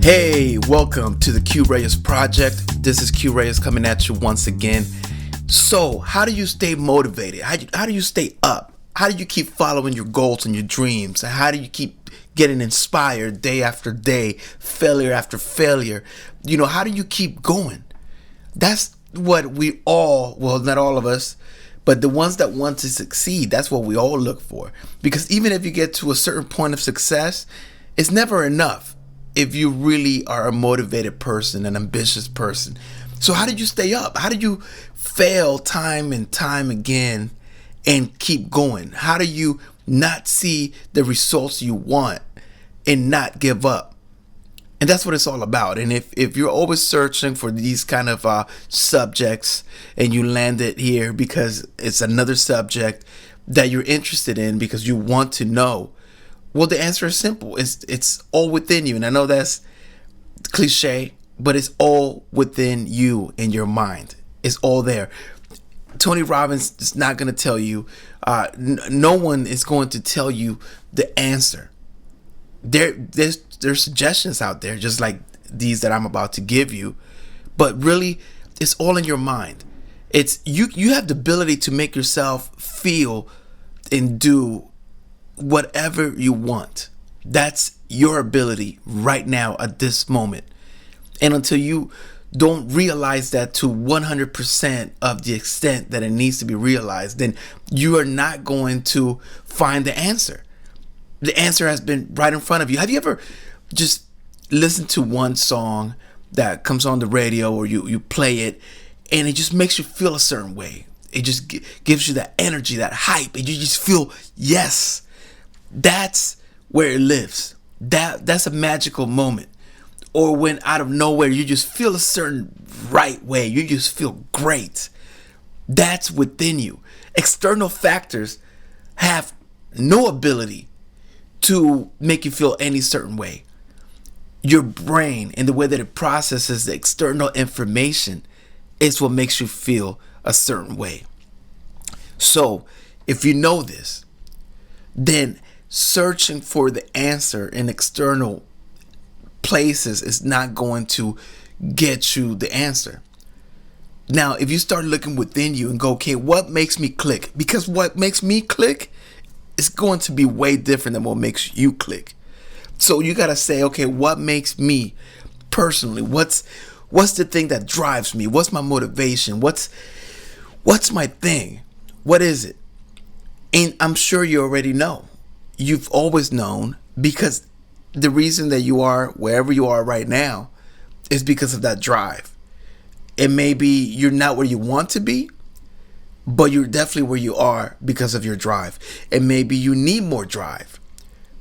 Hey, welcome to the Reyes project. This is Reyes coming at you once again. So, how do you stay motivated? How do you stay up? How do you keep following your goals and your dreams? And how do you keep getting inspired day after day, failure after failure? How do you keep going? That's what we all, well, not all of us, but the ones that want to succeed, that's what we all look for. Because even if you get to a certain point of success, it's never enough if you really are a motivated person, an ambitious person. So how do you stay up? How do you fail time and time again and keep going? How do you not see the results you want and not give up? And that's what it's all about. And if you're always searching for these kind of subjects and you land it here because it's another subject that you're interested in because you want to know, well, the answer is simple. It's all within you. And I know that's cliche, but it's all within you in your mind. It's all there. Tony Robbins is not going to tell you. No one is going to tell you the answer. There's suggestions out there, just like these that I'm about to give you. But really, it's all in your mind. It's you have the ability to make yourself feel and do whatever you want. That's your ability right now at this moment. And until you don't realize that to 100% of the extent that it needs to be realized, then you are not going to find the answer. The answer has been right in front of you. Have you ever just listened to one song that comes on the radio or you play it and it just makes you feel a certain way? It just gives you that energy, that hype, and you just feel, yes. That's where it lives. That's a magical moment. Or when out of nowhere you just feel a certain right way, you just feel great. That's within you. External factors have no ability to make you feel any certain way. Your brain and the way that it processes the external information is what makes you feel a certain way. So if you know this, then searching for the answer in external places is not going to get you the answer. Now, if you start looking within you and go, okay, what makes me click? Because what makes me click is going to be way different than what makes you click. So you got to say, okay, what makes me personally? What's the thing that drives me? What's my motivation? What's my thing? What is it? And I'm sure you already know. You've always known, because the reason that you are wherever you are right now is because of that drive. And maybe you're not where you want to be, but you're definitely where you are because of your drive. And maybe you need more drive,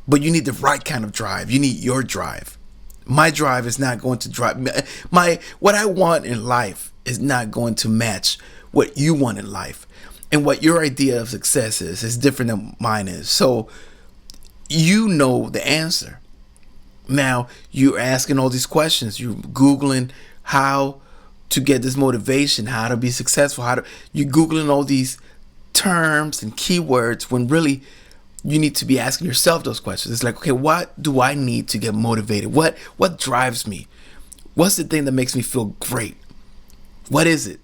but you need the right kind of drive. You need your drive. My drive is not going to drive what I want in life is not going to match what you want in life. And what your idea of success is different than mine is. So you know the answer. Now you're asking all these questions. You're Googling how to get this motivation, how to be successful, you're Googling all these terms and keywords when really you need to be asking yourself those questions. It's like, okay, what do I need to get motivated? What drives me? What's the thing that makes me feel great? What is it?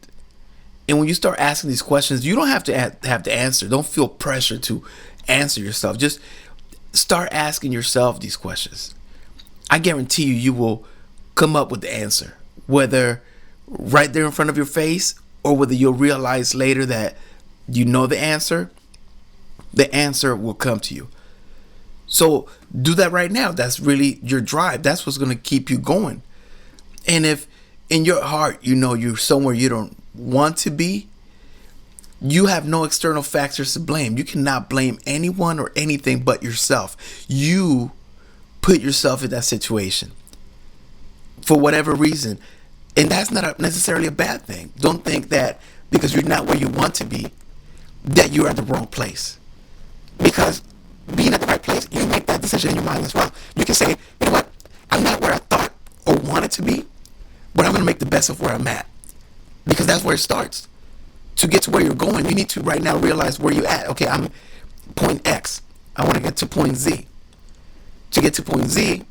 And when you start asking these questions, you don't have to have the answer. Don't feel pressure to answer yourself. Just start asking yourself these questions. I guarantee you will come up with the answer, whether right there in front of your face or whether you'll realize later that you know the answer will come to you. So do that right now. That's really your drive. That's what's going to keep you going. And if in your heart you know you're somewhere you don't want to be, you have no external factors to blame. You cannot blame anyone or anything but yourself. You put yourself in that situation for whatever reason. And that's not necessarily a bad thing. Don't think that because you're not where you want to be, that you're at the wrong place. Because being at the right place, you make that decision in your mind as well. You can say, you know what, I'm not where I thought or wanted to be, but I'm going to make the best of where I'm at. Because that's where it starts. To get to where you're going, you need to right now realize where you're at. Okay, I'm point X. I want to get to point Z. To get to point Z,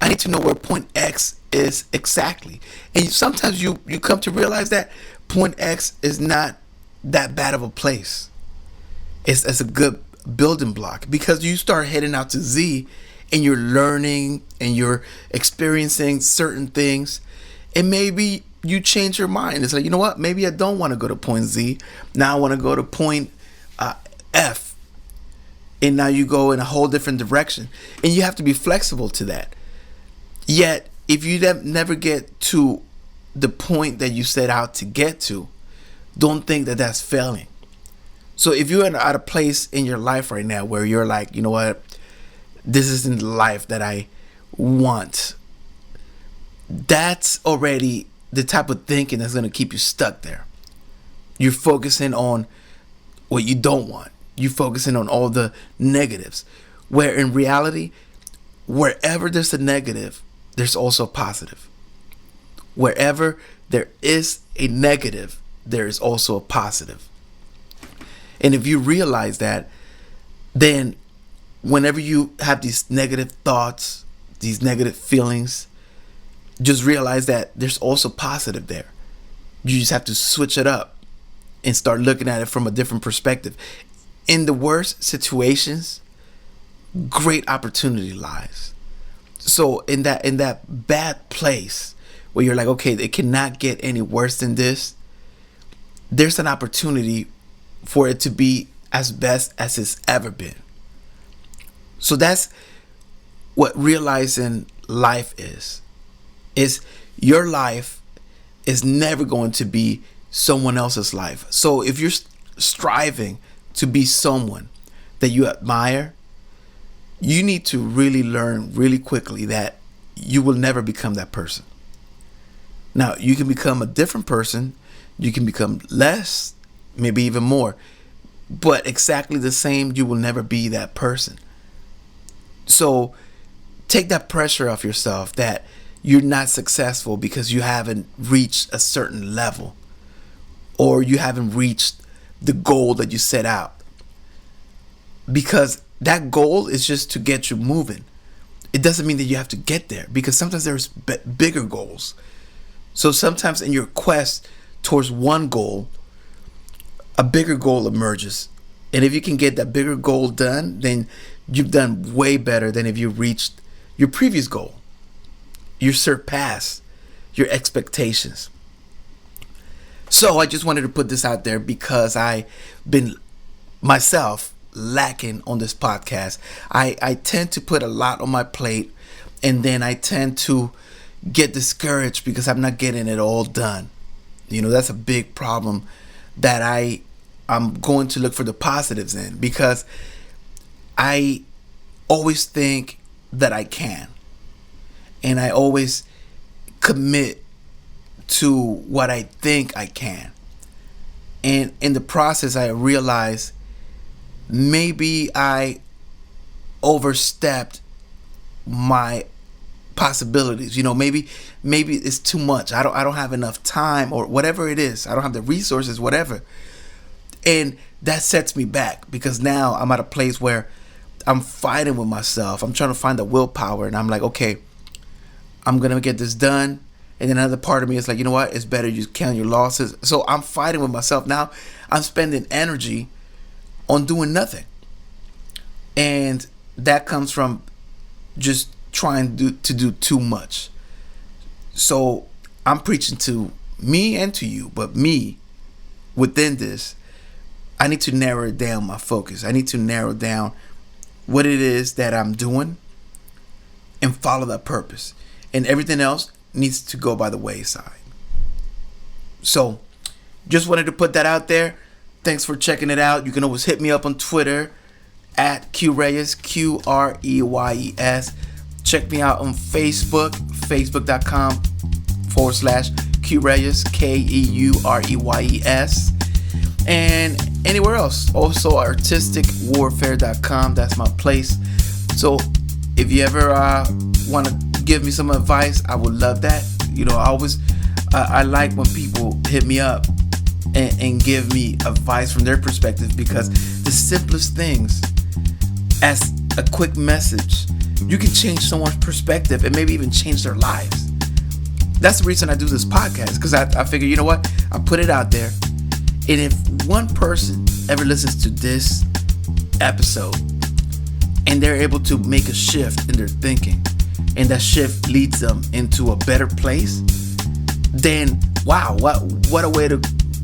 I need to know where point X is exactly. And sometimes you come to realize that point X is not that bad of a place. It's a good building block, because you start heading out to Z and you're learning and you're experiencing certain things, and maybe you change your mind. It's like, you know what, maybe I don't want to go to point Z. Now I want to go to point F. And now you go in a whole different direction, and you have to be flexible to that. Yet if you never get to the point that you set out to get to, don't think that that's failing. So if you're at a place in your life right now where you're like, you know what, this isn't the life that I want, that's already the type of thinking that's going to keep you stuck there. You're focusing on what you don't want. You're focusing on all the negatives, where in reality, wherever there's a negative, there's also a positive. Wherever there is a negative, there is also a positive. And if you realize that, then whenever you have these negative thoughts, these negative feelings, just realize that there's also positive there. You just have to switch it up and start looking at it from a different perspective. In the worst situations, great opportunity lies. So in that bad place where you're like, okay, it cannot get any worse than this, there's an opportunity for it to be as best as it's ever been. So that's what realizing life is your life is never going to be someone else's life. So if you're striving to be someone that you admire, you need to really learn really quickly that you will never become that person. Now, you can become a different person, you can become less, maybe even more, but exactly the same, you will never be that person. So take that pressure off yourself that you're not successful because you haven't reached a certain level, or you haven't reached the goal that you set out. Because that goal is just to get you moving. It doesn't mean that you have to get there, because sometimes there's bigger goals. So sometimes in your quest towards one goal, a bigger goal emerges. And if you can get that bigger goal done, then you've done way better than if you reached your previous goal. You surpassed your expectations. So I just wanted to put this out there because I've been myself lacking on this podcast. I tend to put a lot on my plate, and then I tend to get discouraged because I'm not getting it all done. You know, that's a big problem that I'm going to look for the positives in, because I always think that I can, and I always commit to what I think I can. And in the process, I realize maybe I overstepped my possibilities. You know, maybe it's too much. I don't have enough time, or whatever it is. I don't have the resources, whatever. And that sets me back, because now I'm at a place where I'm fighting with myself. I'm trying to find the willpower, and I'm like, okay, I'm gonna get this done. And then another part of me is like, you know what? It's better you count your losses. So I'm fighting with myself. Now I'm spending energy on doing nothing. And that comes from just trying to do too much. So I'm preaching to me and to you, but me within this, I need to narrow down my focus. I need to narrow down what it is that I'm doing and follow that purpose. And everything else needs to go by the wayside. So just wanted to put that out there. Thanks for checking it out. You can always hit me up on Twitter at QReyes, QREYES. Check me out on Facebook, facebook.com/QReyes, KEUREYES. And anywhere else. Also artisticwarfare.com. That's my place. So if you ever want to give me some advice, I would love that. You know, I like when people hit me up and give me advice from their perspective, because the simplest things, as a quick message, you can change someone's perspective and maybe even change their lives. That's the reason I do this podcast, because I figure, you know what? I put it out there. And if one person ever listens to this episode and they're able to make a shift in their thinking, and that shift leads them into a better place, then wow, what a way to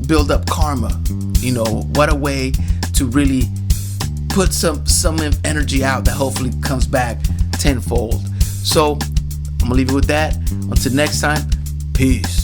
build up karma. You know, what a way to really put some energy out that hopefully comes back tenfold. So I'm gonna leave you with that. Until next time, peace.